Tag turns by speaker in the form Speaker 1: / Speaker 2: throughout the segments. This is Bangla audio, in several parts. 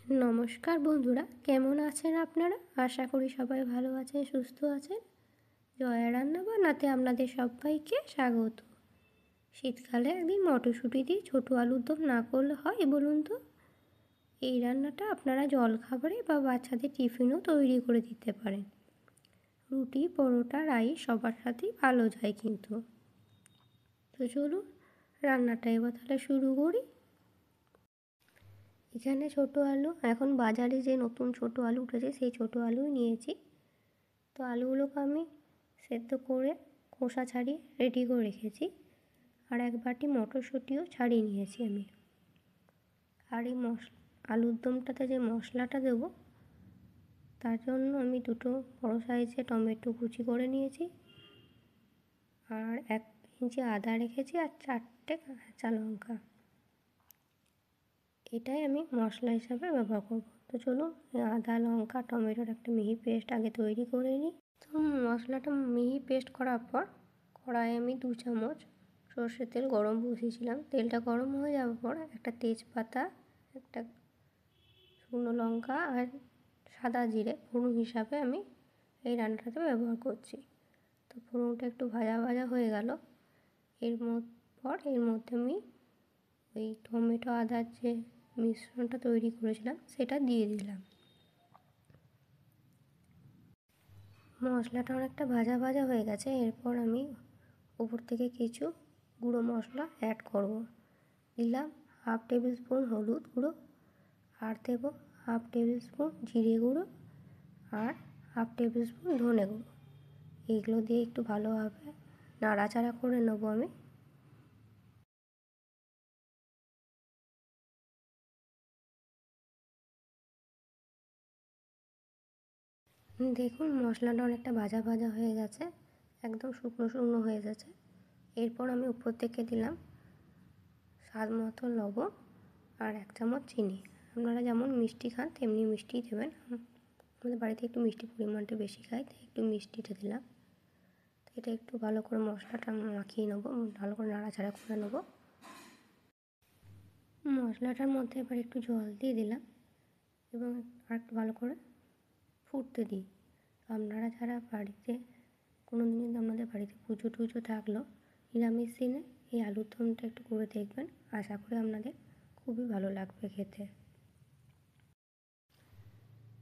Speaker 1: নমস্কার বন্ধুরা, কেমন আছেন আপনারা? আশা করি সবাই ভালো আছেন, সুস্থ আছেন। জয়া রান্নাবান্নাতে আপনাদের সবাইকে স্বাগত। শীতকালে একদিন মটরশুঁটি দিয়ে ছোটো আলুর দম না করলে হয় বলুন তো? এই রান্নাটা আপনারা জলখাবারে বা বাচ্চাদের টিফিনও তৈরি করে দিতে পারেন। রুটি, পরোটা, রাইস সবার সাথেই ভালো যায় কিন্তু। তো চলুন রান্নাটা এবার তাহলে শুরু করি। এখানে ছোটো আলু, এখন বাজারে যে নতুন ছোটো আলু উঠেছে সেই ছোটো আলুই নিয়েছি। তো আলুগুলোকে আমি সেদ্ধ করে খোসা ছাড়িয়ে রেডি করে রেখেছি। আর এক বাটি মটরশুঁটিও ছাড়িয়ে নিয়েছি আমি। আর এই আলুর দমটাতে যে মশলাটা দেবো তার জন্য আমি দুটো বড় সাইজের টমেটো কুচি করে নিয়েছি, আর 1 ইঞ্চি আদা রেখেছি, আর 4টে কাঁচা লঙ্কা। এটাই আমি মশলা হিসাবে ব্যবহার করব। তো চলুন আদা, লঙ্কা, টমেটোর একটা মিহি পেস্ট আগে তৈরি করে নিই। তো মশলাটা মিহি পেস্ট করার পর কড়াইয়ে আমি 2 চামচ সর্ষের তেল গরম বসিয়েছিলাম। তেলটা গরম হয়ে যাওয়ার পর একটা তেজপাতা, একটা শুকনো লঙ্কা আর সাদা জিরে ফোড়ন হিসাবে আমি এই রান্নাটাতে ব্যবহার করছি। তো ফোড়নটা একটু ভাজা ভাজা হয়ে গেল। এর মধ্যে আমি ওই টমেটো আদার যে মিশ্রণটা তৈরি করেছিলাম সেটা দিয়ে দিলাম। মশলাটা অনেকটা ভাজা ভাজা হয়ে গেছে। এরপর আমি উপর থেকে কিছু গুঁড়ো মশলা অ্যাড করব। দিলাম 1/2 টেবিল স্পুন হলুদ গুঁড়ো, আর দেব 1/2 টেবিল স্পুন জিরে গুঁড়ো, আর 1/2 টেবিল স্পুন ধনে গুঁড়ো। এইগুলো দিয়ে একটু ভালোভাবে নাড়াচাড়া করে নেব আমি। দেখুন মশলাটা অনেকটা ভাজা ভাজা হয়ে গেছে, একদম শুকনো শুকনো হয়ে গেছে। এরপর আমি উপর থেকে দিলাম স্বাদ মতো লবণ আর 1 চামচ চিনি। আপনারা যেমন মিষ্টি খান তেমনি মিষ্টিই দেবেন। আমাদের বাড়িতে একটু মিষ্টির পরিমাণটা বেশি খাই, তাই একটু মিষ্টিটা দিলাম। তো এটা একটু ভালো করে মশলাটা মাখিয়ে নেবো, ভালো করে নাড়াচাড়া করে নেবো। মশলাটার মধ্যে এবার একটু জল দিয়ে দিলাম এবং আর একটু ভালো করে ফুটতে দিই। আপনারা যারা বাড়িতে কোনো দিন যদি আপনাদের বাড়িতে পুজো টুজো থাকলো নিরামিষ দিনে এই আলুর দমটা একটু করে দেখবেন, আশা করি আপনাদের খুবই ভালো লাগবে খেতে।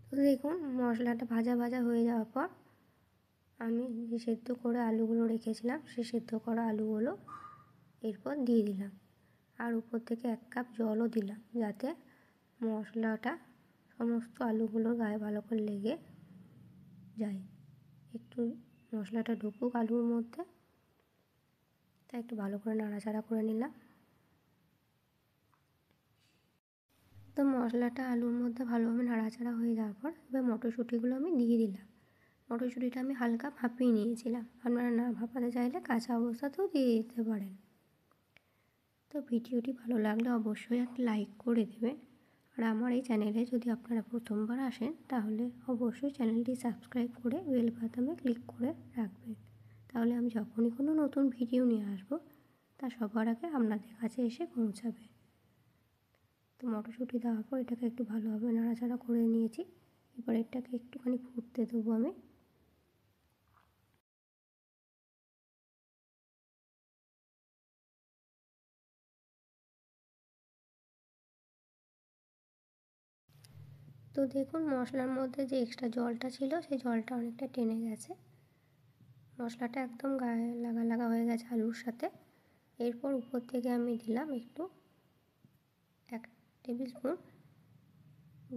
Speaker 1: তো দেখুন মশলাটা ভাজা ভাজা হয়ে যাওয়ার পর আমি যে সেদ্ধ করে আলুগুলো রেখেছিলাম সেই সেদ্ধ করা আলুগুলো এরপর দিয়ে দিলাম, আর উপর থেকে 1 কাপ জলও দিলাম যাতে মশলাটা সমস্ত আলুগুলোর গায়ে ভালো করে লেগে যায়। একটু মশলাটা ঢুকুক আলুর মধ্যে, তাই একটু ভালো করে নাড়াচাড়া করে নিলাম। তো মশলাটা আলুর মধ্যে ভালোভাবে নাড়াচাড়া হয়ে যাওয়ার পর এবার মটরশুঁটিগুলো আমি দিয়ে দিলাম। মটরশুঁটিটা আমি হালকা ভাপিয়ে নিয়েছিলাম, আপনারা না ভাপাতে চাইলে কাঁচা অবস্থাতেও দিয়ে দিতে পারেন। তো ভিডিওটি ভালো লাগলে অবশ্যই একটা লাইক করে দেবেন, আর আমার এই চ্যানেলে যদি আপনারা প্রথমবার আসেন তাহলে অবশ্যই চ্যানেলটি সাবস্ক্রাইব করে বেল বাটনে ক্লিক করে রাখবেন। তাহলে আমি যখনই কোনো নতুন ভিডিও নিয়ে আসবো তা সবার আগে আপনাদের কাছে এসে পৌঁছাবে। তো মটরশুঁটি দেওয়ার পর এটাকে একটু ভালোভাবে নাড়াচাড়া করে নিয়েছি। এবার এটাকে একটুখানি ফুটতে দেবো আমি। তো দেখুন মশলার মধ্যে যে এক্সট্রা জলটা ছিল সেই জলটা অনেকটা টেনে গেছে, মশলাটা একদম গায়ে লাগা লাগা হয়ে গেছে আলুর সাথে। এরপর উপর থেকে আমি দিলাম একটু 1 টেবিল স্পুন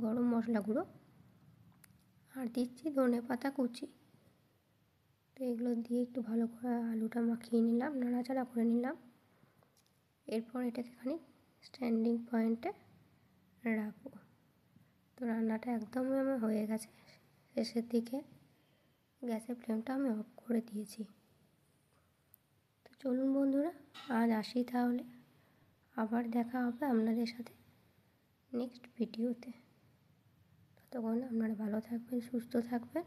Speaker 1: গরম মশলা গুঁড়ো, আর দিচ্ছি ধনেপাতা কুচি। তো এগুলো দিয়ে একটু ভালো করে আলুটা মাখিয়ে নিলাম, নাড়াচাড়া করে নিলাম। এরপর এটাকে খানিক স্ট্যান্ডিং পয়েন্টে রাখবো। তো রান্নাটা একদমই আমার হয়ে গেছে, শেষের দিকে গ্যাসের ফ্লেমটা আমি অফ করে দিয়েছি। তো চলুন বন্ধুরা আজ আসি তাহলে, আবার দেখা হবে আপনাদের সাথে নেক্সট ভিডিওতে। ততক্ষণ আপনারা ভালো থাকবেন, সুস্থ থাকবেন।